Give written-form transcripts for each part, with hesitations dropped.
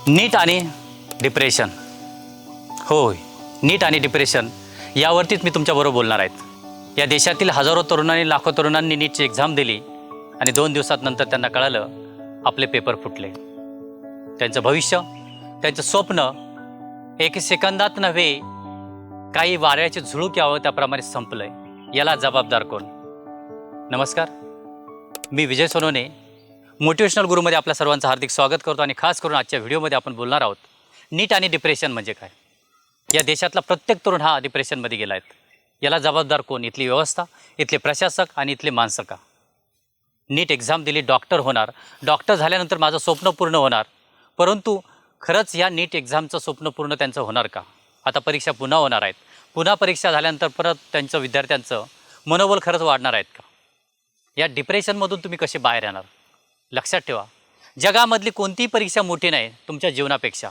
नीट आणि डिप्रेशन. होय, नीट आणि डिप्रेशन यावरतीच मी तुमच्याबरोबर बोलणार आहेत. या देशातील हजारो तरुणांनी लाखो तरुणांनी नीटची एक्झाम दिली आणि 2 दिवसात नंतर त्यांना कळालं आपले पेपर फुटले. त्यांचं भविष्य, त्यांचं स्वप्न एक सेकंदात नव्हे काही वाऱ्याचे झुळूक यावं त्याप्रमाणे संपलंय. याला जबाबदार कोण? नमस्कार, मी विजय सोनवणे मोटिवेशनल गुरुमध्ये आपल्या सर्वांचं हार्दिक स्वागत करतो आणि खास करून आजच्या व्हिडिओमध्ये आपण बोलणार आहोत नीट आणि डिप्रेशन म्हणजे काय. या देशातला प्रत्येक तरुण हा डिप्रेशनमध्ये गेला आहे. याला जबाबदार कोण? इथली व्यवस्था, इथले प्रशासक आणि इथले माणसं का? नीट एक्झाम दिली, डॉक्टर होणार, डॉक्टर झाल्यानंतर माझं स्वप्न पूर्ण होणार, परंतु खरंच या नीट एक्झामचं स्वप्न पूर्ण त्यांचं होणार का? आता परीक्षा पुन्हा होणार आहेत, पुन्हा परीक्षा झाल्यानंतर परत त्यांचं विद्यार्थ्यांचं मनोबल खरंच वाढणार आहेत का? या डिप्रेशनमधून तुम्ही कसे बाहेर येणार? लक्षात ठेवा, जगामधली कोणतीही परीक्षा मोठी नाही तुमच्या जीवनापेक्षा.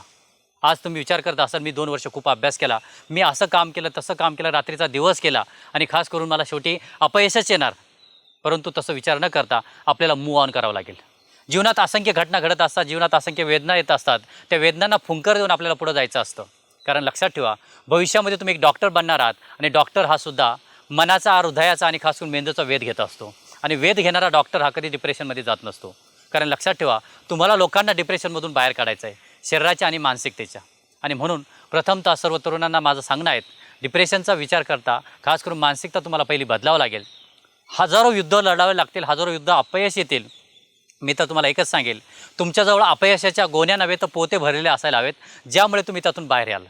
आज तुम्ही विचार करत असाल मी 2 वर्ष खूप अभ्यास केला, मी असं काम केलं, तसं काम केलं, रात्रीचा दिवस केला आणि खास करून मला शेवटी अपयशच येणार. परंतु तसं विचार न करता आपल्याला मूव ऑन करावं लागेल. जीवनात असंख्य घटना घडत असतात, जीवनात असंख्य वेदना येत असतात. त्या वेदनांना फुंकर देऊन आपल्याला पुढं जायचं असतं. कारण लक्षात ठेवा, भविष्यामध्ये तुम्ही एक डॉक्टर बनणार आहात आणि डॉक्टर हा सुद्धा मनाचा, हृदयाचा आणि खास करून मेंदूचा वेध घेत असतो. आणि वेध घेणारा डॉक्टर हा कधी डिप्रेशनमध्ये जात नसतो. कारण लक्षात ठेवा, तुम्हाला लोकांना डिप्रेशनमधून बाहेर काढायचं आहे, शरीराच्या आणि मानसिकतेच्या. आणि म्हणून प्रथमतः सर्व तरुणांना माझं सांगणं आहे, डिप्रेशनचा विचार करता खास करून मानसिकता तुम्हाला पहिली बदलावं लागेल. हजारो युद्ध लढावे लागतील, हजारो युद्ध अपयश येतील. मी तर तुम्हाला एकच सांगेल, तुमच्याजवळ अपयशाच्या गोण्या नव्हे तर पोते भरलेले असायला हवेत, ज्यामुळे तुम्ही त्यातून बाहेर याल.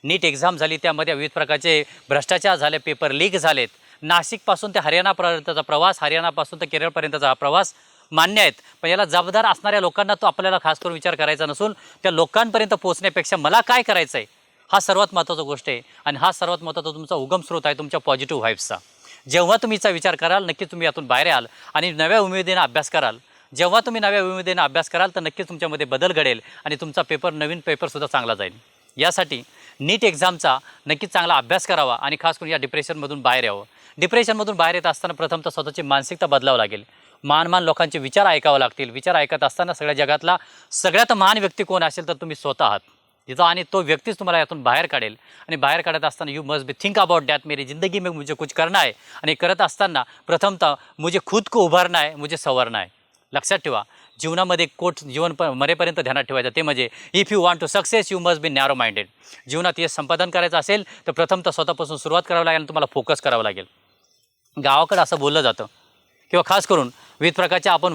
नीट एक्झाम झाली, त्यामध्ये विविध प्रकारचे भ्रष्टाचार झाले, पेपर लीक झालेत. नाशिकपासून ते हरियाणापर्यंतचा प्रवास, हरियाणापासून ते केरळपर्यंतचा हा प्रवास मान्य आहेत, पण याला जबाबदार असणाऱ्या लोकांना तो आपल्याला खास करून विचार करायचा नसून त्या लोकांपर्यंत पोहोचण्यापेक्षा मला काय करायचं आहे हा सर्वात महत्त्वाचा गोष्ट आहे. आणि हा सर्वात महत्त्वाचा तुमचा उगम स्रोत आहे तुमच्या पॉझिटिव्ह व्हाईब्सचा. जेव्हा तुम्ही याचा विचार कराल, नक्कीच तुम्ही यातून बाहेर याल आणि नव्या उमेदीने अभ्यास कराल. जेव्हा तुम्ही नव्या उमेदीने अभ्यास कराल तर नक्कीच तुमच्यामध्ये बदल घडेल आणि तुमचा पेपर, नवीन पेपरसुद्धा चांगला जाईल. यासाठी नीट एक्झामचा नक्कीच चांगला अभ्यास करावा आणि खास करून या डिप्रेशनमधून बाहेर यावं. डिप्रेशनमधून बाहेर येत असताना प्रथमतः स्वतःची मानसिकता बदलावं लागेल. महान लोकांचे विचार ऐकावे लागतील. विचार ऐकत असताना सगळ्या जगातला सगळ्यात महान व्यक्ती कोण असेल तर तुम्ही स्वतः आहात तिथं, आणि तो व्यक्तीच तुम्हाला यातून बाहेर काढेल. आणि बाहेर काढत असताना you must be think about that मेरी जिंदगी में मुझे कुछ करना है. आणि करत असताना प्रथमतः मुझे खुद को उभारना है, मुझे संवरना है. लक्षात ठेवा, जीवनामध्ये कोट जीवन मरेपर्यंत ध्यानात ठेवायचं ते म्हणजे if you want to success you must be narrow minded. जीवनात यश संपादन करायचं असेल तर प्रथमतः स्वतःपासून सुरुवात करावी लागेल आणि तुम्हाला फोकस करावं लागेल. गावाकडं असं बोललं जातं किंवा खास करून विविध प्रकारच्या आपण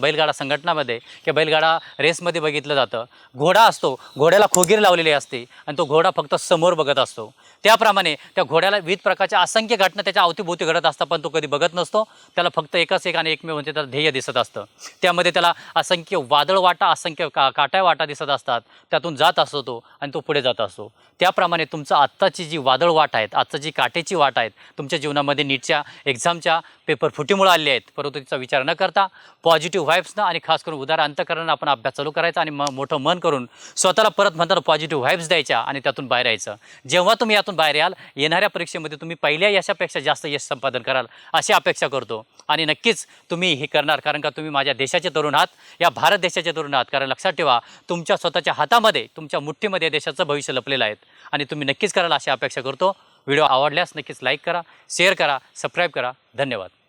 बैलगाडा संघटनामध्ये किंवा बैलगाडा रेसमध्ये बघितलं जातं, घोडा असतो, घोड्याला खोगीर लावलेली असते आणि तो घोडा फक्त समोर बघत असतो. त्याप्रमाणे त्या घोड्याला विविध प्रकारच्या असंख्य घटना त्याच्या अवतीभोवती घडत असतात, पण तो कधी बघत नसतो. त्याला फक्त एकच एक आणि एकमेव म्हणजे त्याचं ध्येय दिसत असतं. त्यामध्ये त्याला असंख्य वादळ वाटा, असंख्य काट्या वाटा दिसत असतात, त्यातून जात असतो तो आणि तो पुढे जात असतो. त्याप्रमाणे तुमचं आत्ताची जी वादळ वाट आहेत, आजचं जी काटेची वाट आहेत तुमच्या जीवनामध्ये नीटच्या एक्झामच्या पेपर फुटीमुळे आले आहेत, परंतु तिचा विचार न करता पॉझिटिव्ह व्हाईब्सनं आणि खास करून उदार अंतःकरणानं आपण अभ्यास चालू करायचा आणि मोठं मन करून स्वतःला परत म्हणताना पॉझिटिव्ह व्हाईब्स द्यायच्या आणि त्यातून बाहेर यायचं. जेव्हा तुम्ही यातून बाहेर याल, येणाऱ्या परीक्षेमध्ये तुम्ही पहिल्या यशापेक्षा जास्त यश संपादन कराल अशी अपेक्षा करतो. आणि नक्कीच तुम्ही हे करणार, कारण का तुम्ही माझ्या देशाचे तरुण आहात, या भारत देशाचे तरुण आहात. कारण लक्षात ठेवा, तुमच्या स्वतःच्या हातामध्ये, तुमच्या मुठ्ठीमध्ये देशाचं भविष्य लपलेलं आहे आणि तुम्ही नक्कीच कराल अशी अपेक्षा करतो. व्हिडिओ आवडल्यास नक्कीच लाईक करा, शेअर करा, सबस्क्राईब करा. धन्यवाद.